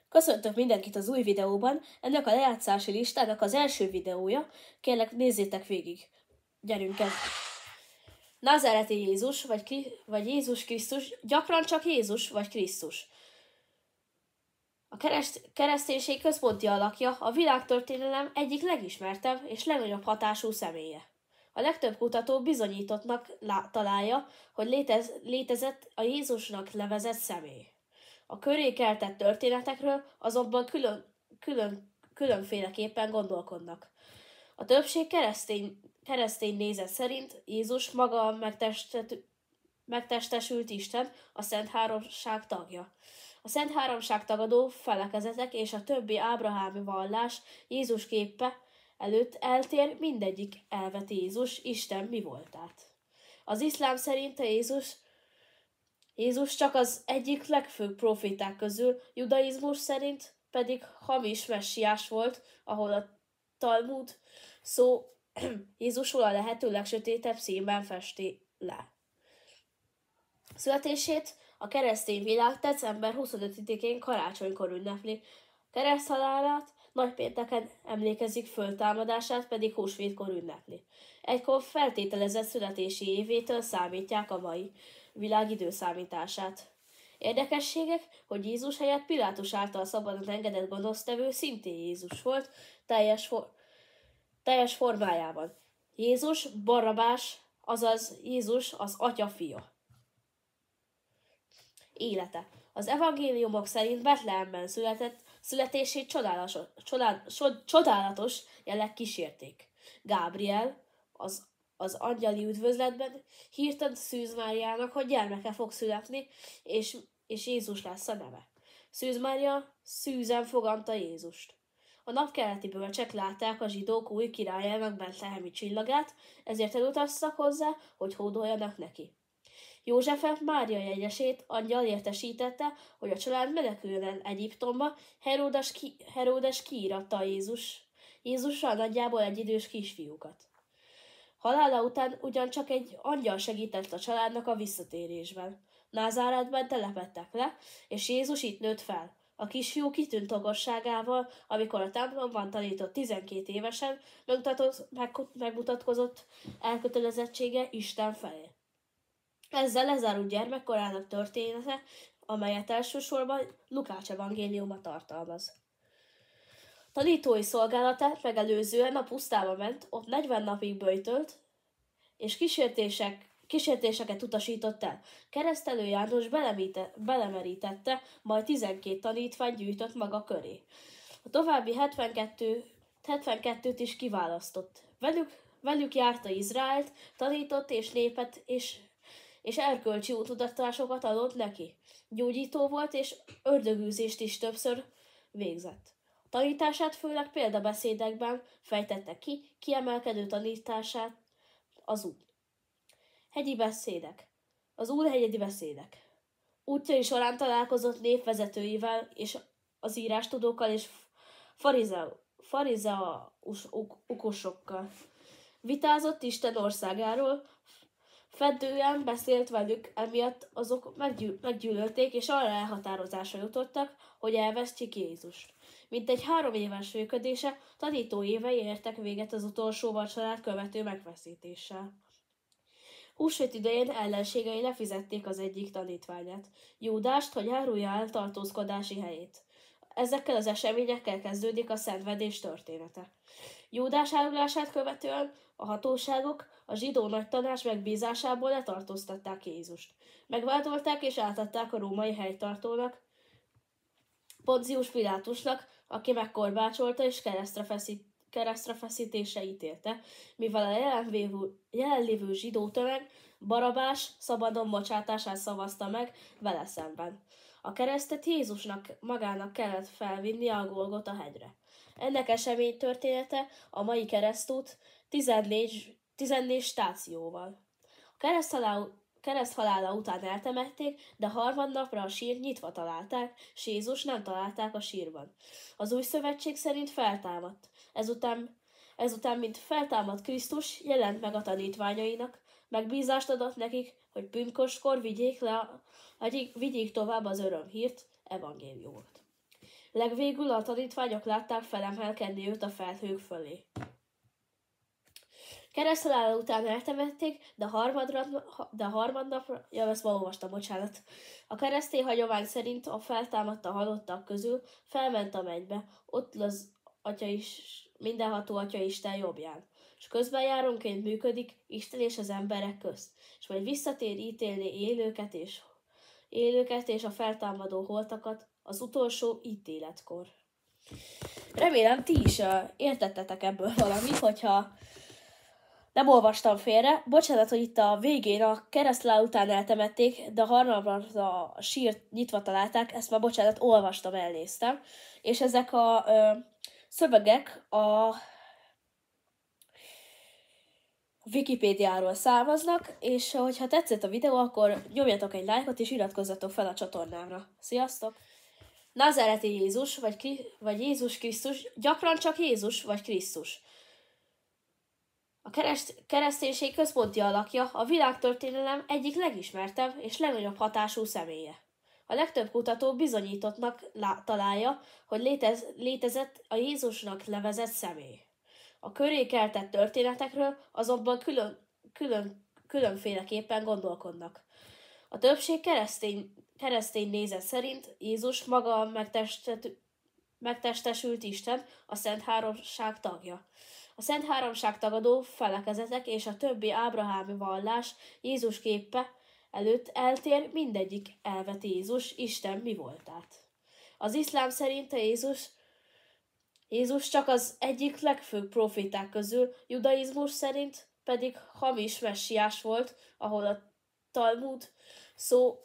Köszöntök mindenkit az új videóban, ennek a lejátszási listának az első videója, kérlek nézzétek végig. Gyerünk el! Názáreti Jézus, vagy Jézus Krisztus, gyakran csak Jézus vagy Krisztus. A kereszténység központi alakja, a világtörténelem egyik legismertebb és legnagyobb hatású személye. A legtöbb kutató bizonyítottnak találja, hogy létezett a Jézusnak nevezett személy. A köré keltett történetekről azonban különféleképpen gondolkodnak. A többség keresztény nézet szerint Jézus maga a megtestesült Isten, a Szent Háromság tagja. A Szent Háromság tagadó felekezetek és a többi ábrahámi vallás Jézus képe előtt eltér, mindegyik elveti Jézus Isten mi voltát. Az iszlám szerint Jézus csak az egyik legfőbb proféták közül, judaizmus szerint pedig hamis messiás volt, ahol a Talmud szó Jézusról a lehető legsötétebb színben festi le. Születését a keresztény világ december 25-én karácsonykor ünnepli, kereszthalálát nagypénteken emlékezik, föltámadását pedig húsvétkor ünnepli. Egykor feltételezett születési évétől számítják a mai világ időszámítását. Érdekességek, hogy Jézus helyett Pilátus által szabadon engedett gonosztevő szintén Jézus volt, teljes formájában. Jézus Barrabás, azaz Jézus az Atya fia. Élete. Az evangéliumok szerint Betlehemben születését csodálatos jelek kísérték. Gábriel az angyali üdvözletben hírt ad Szűz Máriának, hogy gyermeke fog születni, és Jézus lesz a neve. Szűz Mária szűzen fogadta Jézust. A napkeleti bölcsek látták a zsidók új királyának betlehemi csillagát, ezért elutaztak hozzá, hogy hódoljanak neki. Józsefet Mária jegyesét angyal értesítette, hogy a család meneküljön el Egyiptomba, Heródes kiíratta Jézussal nagyjából egyidős kisfiúkat. Halála után ugyancsak egy angyal segített a családnak a visszatérésben. Názáretben telepedtek le, és Jézus itt nőtt fel. A kisfiú kitűnt okosságával, amikor a templomban tanított 12 évesen, megmutatkozott elkötelezettsége Isten felé. Ezzel lezárult gyermekkorának története, amelyet elsősorban Lukács evangéliuma tartalmaz. Tanítói szolgálatát megelőzően a pusztába ment, ott 40 napig böjtölt, és kísértéseket utasított el. Keresztelő János belemerítette, majd 12 tanítvány gyűjtött maga köré. A további 72-t is kiválasztott. Velük járta Izraelt, tanított és népet, és erkölcsi útmutatásokat adott neki. Gyógyító volt, és ördögűzést is többször végzett. A tanítását főleg példabeszédekben fejtette ki, kiemelkedő tanítását az út. Hegyi beszédek. Az Úr hegyi beszédek. Útjai során találkozott népvezetőivel és az írástudókkal és farizeausokkal. Vitázott Isten országáról, feddően beszélt velük, emiatt azok meggyűlölték, és arra elhatározásra jutottak, hogy elvesztjék Jézust. Mintegy 3 éves működése, tanító évei értek véget az utolsó vacsorát követő megfeszítéssel. Húsvét idején ellenségei lefizették az egyik tanítványát, Júdást, hogy árulja el tartózkodási helyét. Ezekkel az eseményekkel kezdődik a szenvedés története. Júdás árulását követően a hatóságok a zsidó nagytanács megbízásából letartóztatták Jézust. Megvádolták és átadták a római helytartónak, Poncius Pilátusnak, aki megkorbácsolta és keresztre feszítésre ítélte, mivel a jelenlévő zsidó tömeg Barabás szabadon bocsátását szavazta meg vele szemben. A keresztet Jézusnak magának kellett felvinni a Golgota hegyre. Ennek esemény története a mai keresztút 14 stációval. A kereszthalála után eltemették, de harmadnapra a sírt nyitva találták, s Jézus nem találták a sírban. Az új szövetség szerint feltámadt. Ezután, mint feltámadt Krisztus, jelent meg a tanítványainak, megbízást adott nekik, hogy pünköstkor vigyék tovább az örömhírt, evangéliumot. Legvégül a tanítványok látták felemelkedni őt a felhők fölé. Kereszthalála után eltemették, de harmadnapra, ezt ma olvastam, bocsánat. A keresztény hagyomány szerint a feltámadt a halottak közül felment a mennybe, ott az Atya is, mindenható Atya Isten jobbján. És közbenjárónként működik Isten és az emberek közt, és majd visszatér ítélni élőket és a feltámadó holtakat az utolsó ítéletkor. Remélem, ti is értettetek ebből valamit, hogyha nem olvastam félre. Bocsánat, hogy itt a végén a kereszthalál után eltemették, de harmadnapra a sírt nyitva találták, ezt már bocsánat, olvastam, elnéztem. És ezek a szövegek a Wikipédiáról származnak, és hogyha tetszett a videó, akkor nyomjatok egy lájkot, és iratkozzatok fel a csatornámra. Sziasztok! Názáreti Jézus, vagy Jézus Krisztus, gyakran csak Jézus vagy Krisztus. A kereszténység központi alakja, a világtörténelem egyik legismertebb és legnagyobb hatású személye. A legtöbb kutató bizonyítottnak találja, hogy létezett a Jézusnak nevezett személy. A köré keltett történetekről azonban különféleképpen gondolkodnak. A többség keresztény nézet szerint Jézus maga a megtestesült Isten, a Szent Háromság tagja. A Szent Háromság tagadó felekezetek és a többi ábrahámi vallás Jézus képe előtt eltér, mindegyik elveti Jézus Isten mi voltát. Az iszlám szerint Jézus csak az egyik legfőbb proféták közül, judaizmus szerint pedig hamis messiás volt, ahol a Talmud szó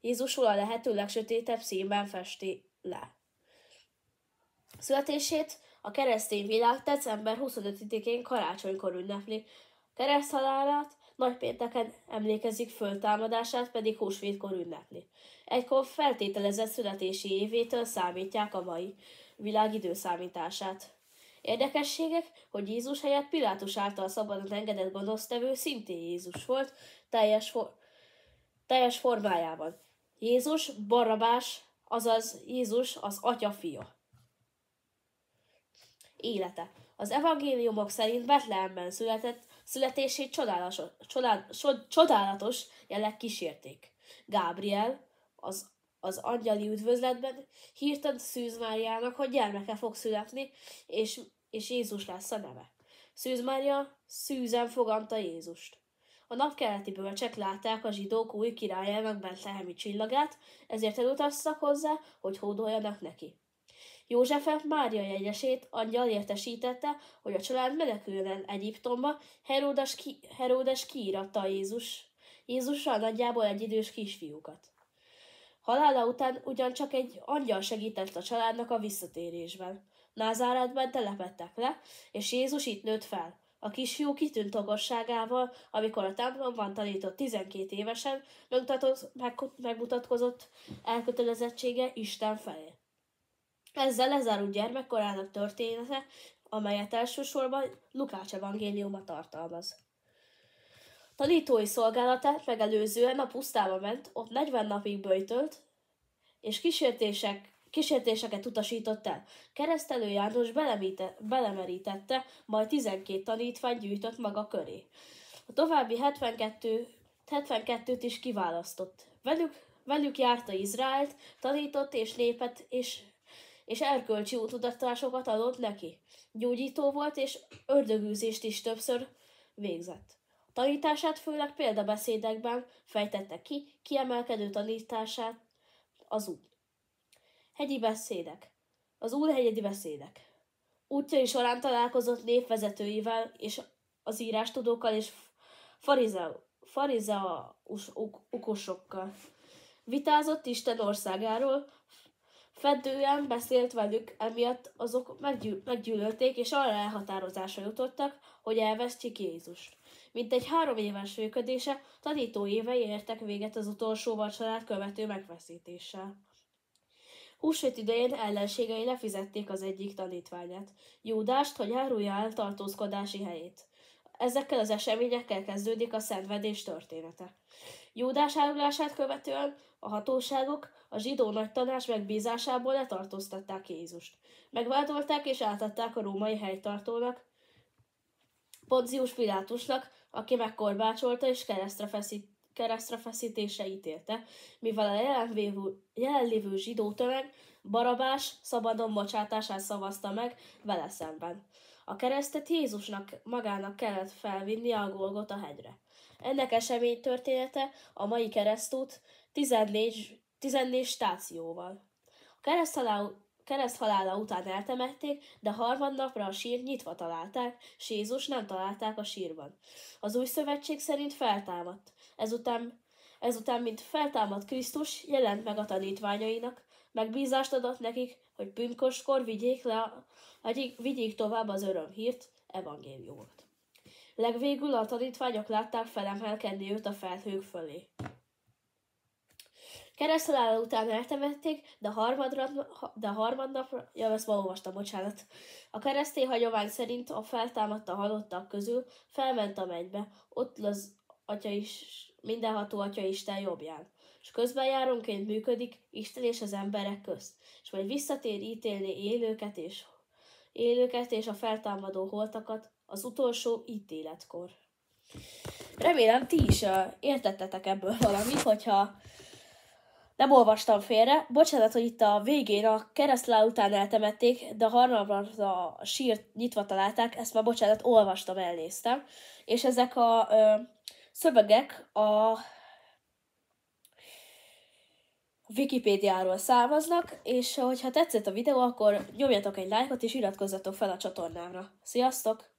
Jézusról a lehető legsötétebb színben festi le. Születését a keresztény világ december 25-én karácsonykor ünnepli, kereszthalálát nagypénteken emlékezik, föltámadását pedig húsvétkor ünnepli. Egykor feltételezett születési évétől számítják a mai világ időszámítását. Érdekességek, hogy Jézus helyett Pilátus által szabadon engedett gonosztevő szintén Jézus volt, teljes formájában. Jézus Barrabás, azaz Jézus az Atya fia. Élete. Az evangéliumok szerint Betlehemben születését csodálatos jelek kísérték. Gábriel az angyali üdvözletben hírt ad Szűz Máriának, hogy gyermeke fog születni, és Jézus lesz a neve. Szűz Mária szűzen fogadta Jézust. A napkeleti bölcsek látták a zsidók új királyának betlehemi csillagát, ezért elutaztak hozzá, hogy hódoljanak neki. Józsefet Mária jegyesét angyal értesítette, hogy a család meneküljön el Egyiptomba, Heródes kiíratta Jézussal nagyjából egyidős kisfiúkat. Halála után ugyancsak egy angyal segített a családnak a visszatérésben. Názáretben telepedtek le, és Jézus itt nőtt fel. A kisfiú kitűnt okosságával, amikor a templomban tanított 12 évesen, megmutatkozott elkötelezettsége Isten felé. Ezzel lezárult gyermekkorának története, amelyet elsősorban Lukács evangéliuma tartalmaz. Tanítói szolgálatát megelőzően a pusztába ment, ott 40 napig böjtölt, és kísértéseket utasított el. Keresztelő János belemerítette, majd 12 tanítvány gyűjtött maga köré. A további 72-t is kiválasztott. Velük járta Izraelt, tanított és népet és erkölcsi útmutatásokat adott neki. Gyógyító volt, és ördögűzést is többször végzett. A tanítását főleg példabeszédekben fejtette ki, kiemelkedő tanítását az út. Hegyi beszédek. Az Úr hegyi beszédek. Útjai során találkozott népvezetőivel és az írástudókkal és farizeausokkal. Vitázott Isten országáról, fedően beszélt velük, emiatt azok meggyűlölték, és arra elhatározásra jutottak, hogy elvesztjék Jézust. Mintegy 3 éves működése, tanító évei értek véget az utolsó vacsorát követő megfeszítéssel. Húsvét idején ellenségei lefizették az egyik tanítványát, Júdást, hogy árulja el tartózkodási helyét. ezekkel az eseményekkel kezdődik a szenvedés története. Júdás árulását követően a hatóságok a zsidó nagytanács megbízásából letartóztatták Jézust. Megvádolták és átadták a római helytartónak, Poncius Pilátusnak, aki megkorbácsolta és keresztre feszítésre ítélte, mivel a jelenlévő zsidó tömeg Barabás szabadon bocsátását szavazta meg vele szemben. A keresztet Jézusnak magának kellett felvinni a Golgota hegyre. Ennek esemény története a mai keresztút 14 stációval. A kereszthalála után eltemették, de harmadnapra a sírt nyitva találták, s Jézus nem találták a sírban. Az új szövetség szerint feltámadt. Ezután, mint feltámadt Krisztus, jelent meg a tanítványainak, megbízást adott nekik, hogy pünköstkor vigyék tovább az örömhírt, evangéliumot. Legvégül a tanítványok látták felemelkedni őt a felhők fölé. Kereszthalála után eltemették, de harmadnapra, ezt ma olvastam, bocsánat. A keresztény hagyomány szerint a feltámadta halottak közül felment a mennybe, ott az mindenható Atya Isten jobbján. És közbenjárónként működik Isten és az emberek közt, és majd visszatér ítélni élőket és a feltámadó holtakat az utolsó ítéletkor. Remélem, ti is értettetek ebből valamit, hogyha nem olvastam félre. Bocsánat, hogy itt a végén a kereszthalála után eltemették, de harmadnapra a sírt nyitva találták, ezt már bocsánat, olvastam, elnéztem. És ezek a szövegek a Wikipédiáról származnak, és hogyha tetszett a videó, akkor nyomjatok egy lájkot és iratkozzatok fel a csatornámra. Sziasztok!